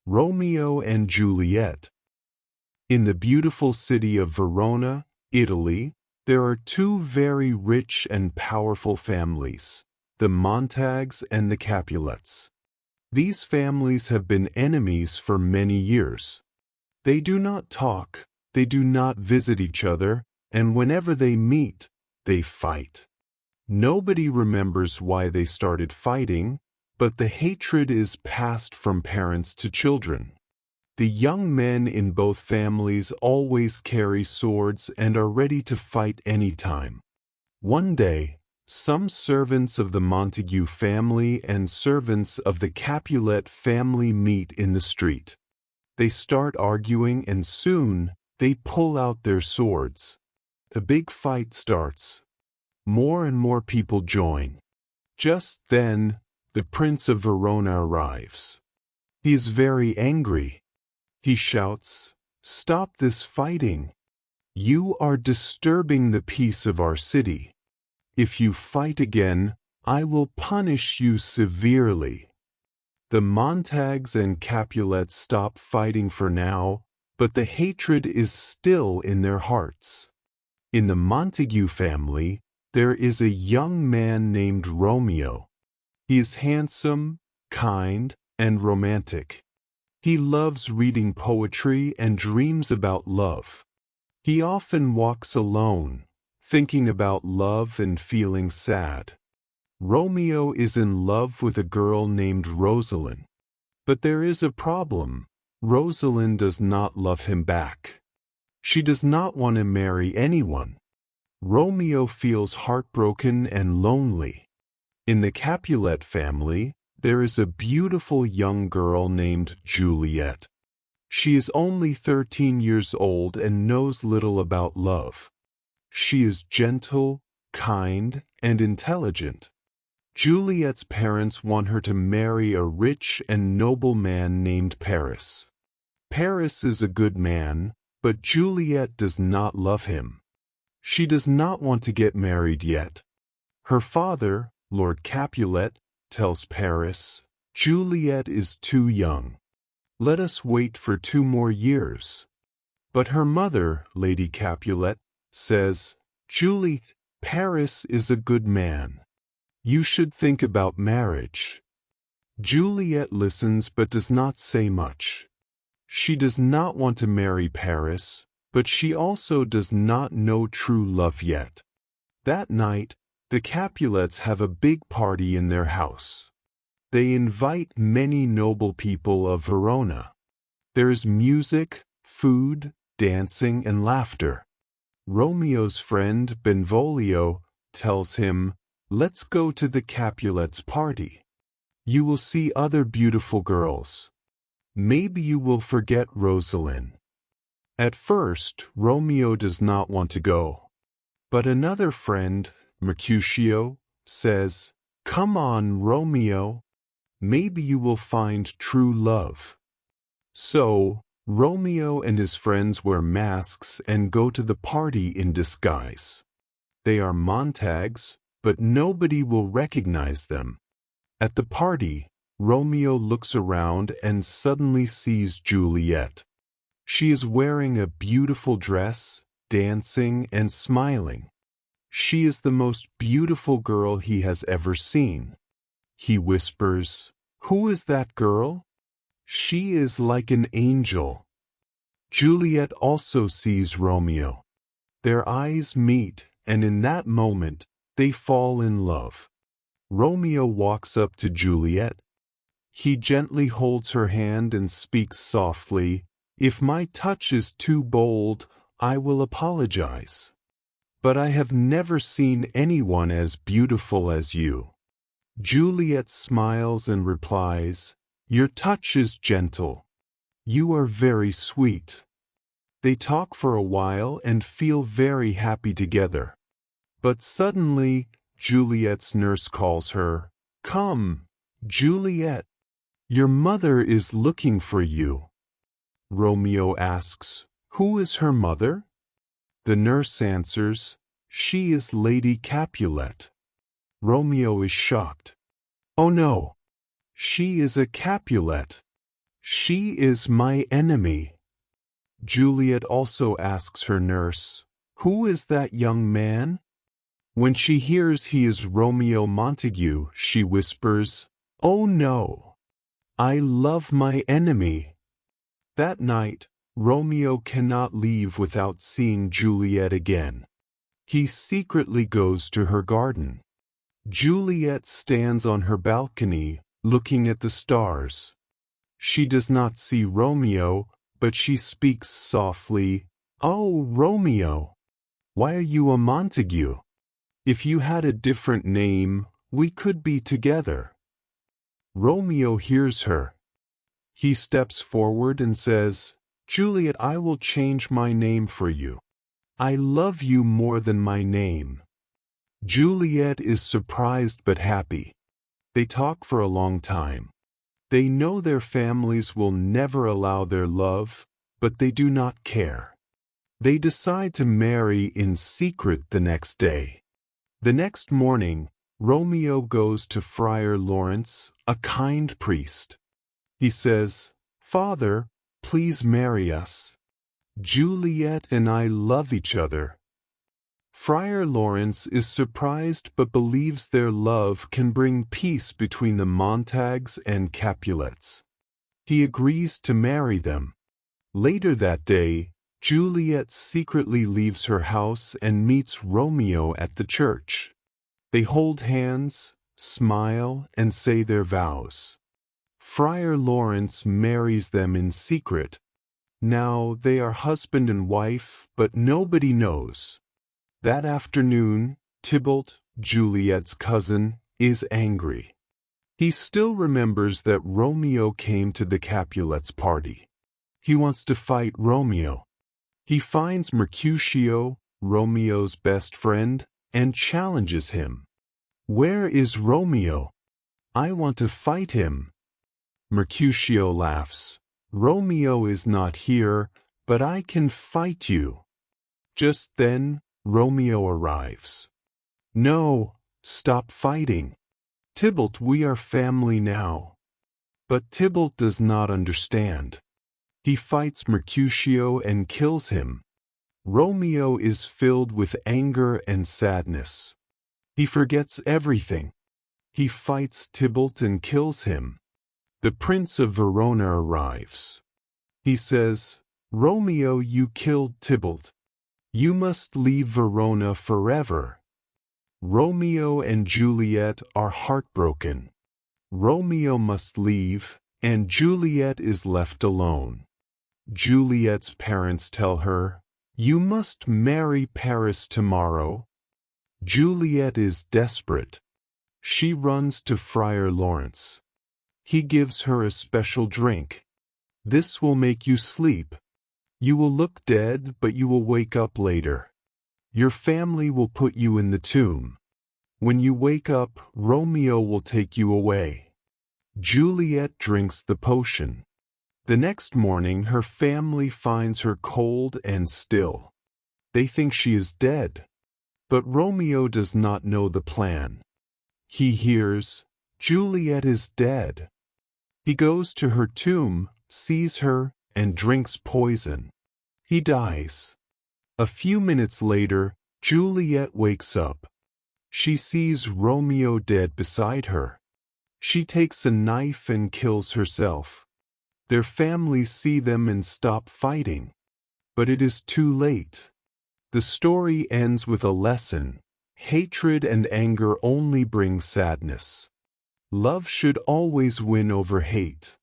Romeo and Juliet. In the beautiful city of Verona, Italy, there are two very rich and powerful families, the Montagues and the Capulets. These families have been enemies for many years. They do not talk, they do not visit each other, and whenever they meet, they fight. Nobody remembers why they started fighting, but the hatred is passed from parents to children. The young men in both families always carry swords and are ready to fight any time. One day, some servants of the Montague family and servants of the Capulet family meet in the street. They start arguing and soon they pull out their swords. A big fight starts. More and more people join. Just then, the Prince of Verona arrives. He is very angry. He shouts, "Stop this fighting! You are disturbing the peace of our city. If you fight again, I will punish you severely." The Montagues and Capulets stop fighting for now, but the hatred is still in their hearts. In the Montague family, there is a young man named Romeo. He is handsome, kind, and romantic. He loves reading poetry and dreams about love. He often walks alone, thinking about love and feeling sad. Romeo is in love with a girl named Rosalind. But there is a problem. Rosalind does not love him back. She does not want to marry anyone. Romeo feels heartbroken and lonely. In the Capulet family, there is a beautiful young girl named Juliet. She is only 13 years old and knows little about love. She is gentle, kind, and intelligent. Juliet's parents want her to marry a rich and noble man named Paris. Paris is a good man, but Juliet does not love him. She does not want to get married yet. Her father, Lord Capulet, tells Paris, "Juliet is too young. Let us wait for 2 more years." But her mother, Lady Capulet, says, "Julie, Paris is a good man. You should think about marriage." Juliet listens but does not say much. She does not want to marry Paris, but she also does not know true love yet. That night, the Capulets have a big party in their house. They invite many noble people of Verona. There is music, food, dancing, and laughter. Romeo's friend Benvolio tells him, "Let's go to the Capulets' party. You will see other beautiful girls. Maybe you will forget Rosalind." At first, Romeo does not want to go. But another friend, Mercutio, says, "Come on, Romeo. Maybe you will find true love." So, Romeo and his friends wear masks and go to the party in disguise. They are Montagues, but nobody will recognize them. At the party, Romeo looks around and suddenly sees Juliet. She is wearing a beautiful dress, dancing, and smiling. She is the most beautiful girl he has ever seen. He whispers, "Who is that girl? She is like an angel." Juliet also sees Romeo. Their eyes meet, and in that moment, they fall in love. Romeo walks up to Juliet. He gently holds her hand and speaks softly, "If my touch is too bold, I will apologize. But I have never seen anyone as beautiful as you." Juliet smiles and replies, "Your touch is gentle. You are very sweet." They talk for a while and feel very happy together. But suddenly, Juliet's nurse calls her, "Come, Juliet. Your mother is looking for you." Romeo asks, "Who is her mother?" The nurse answers, "She is Lady Capulet." Romeo is shocked. "Oh no! She is a Capulet. She is my enemy. Juliet also asks her nurse, "Who is that young man?" When she hears he is Romeo Montague, she whispers, "Oh no! I love my enemy." That night, Romeo cannot leave without seeing Juliet again. He secretly goes to her garden. Juliet stands on her balcony, looking at the stars. She does not see Romeo, but she speaks softly, "Oh, Romeo, why are you a Montague? If you had a different name, we could be together." Romeo hears her. He steps forward and says, "Juliet, I will change my name for you. I love you more than my name." Juliet is surprised but happy. They talk for a long time. They know their families will never allow their love, but they do not care. They decide to marry in secret the next day. The next morning, Romeo goes to Friar Lawrence, a kind priest. He says, "Father, please marry us. Juliet and I love each other." Friar Lawrence is surprised but believes their love can bring peace between the Montagues and Capulets. He agrees to marry them. Later that day, Juliet secretly leaves her house and meets Romeo at the church. They hold hands, smile, and say their vows. Friar Lawrence marries them in secret. Now they are husband and wife, but nobody knows. That afternoon, Tybalt, Juliet's cousin, is angry. He still remembers that Romeo came to the Capulets' party. He wants to fight Romeo. He finds Mercutio, Romeo's best friend, and challenges him. "Where is Romeo? I want to fight him." Mercutio laughs. "Romeo is not here, but I can fight you." Just then, Romeo arrives. "No, stop fighting. Tybalt, we are family now." But Tybalt does not understand. He fights Mercutio and kills him. Romeo is filled with anger and sadness. He forgets everything. He fights Tybalt and kills him. The Prince of Verona arrives. He says, "Romeo, you killed Tybalt. You must leave Verona forever." Romeo and Juliet are heartbroken. Romeo must leave, and Juliet is left alone. Juliet's parents tell her, "You must marry Paris tomorrow." Juliet is desperate. She runs to Friar Lawrence. He gives her a special drink. "This will make you sleep. You will look dead, but you will wake up later. Your family will put you in the tomb. When you wake up, Romeo will take you away." Juliet drinks the potion. The next morning, her family finds her cold and still. They think she is dead. But Romeo does not know the plan. He hears, "Juliet is dead." He goes to her tomb, sees her, and drinks poison. He dies. A few minutes later, Juliet wakes up. She sees Romeo dead beside her. She takes a knife and kills herself. Their families see them and stop fighting. But it is too late. The story ends with a lesson. Hatred and anger only bring sadness. Love should always win over hate.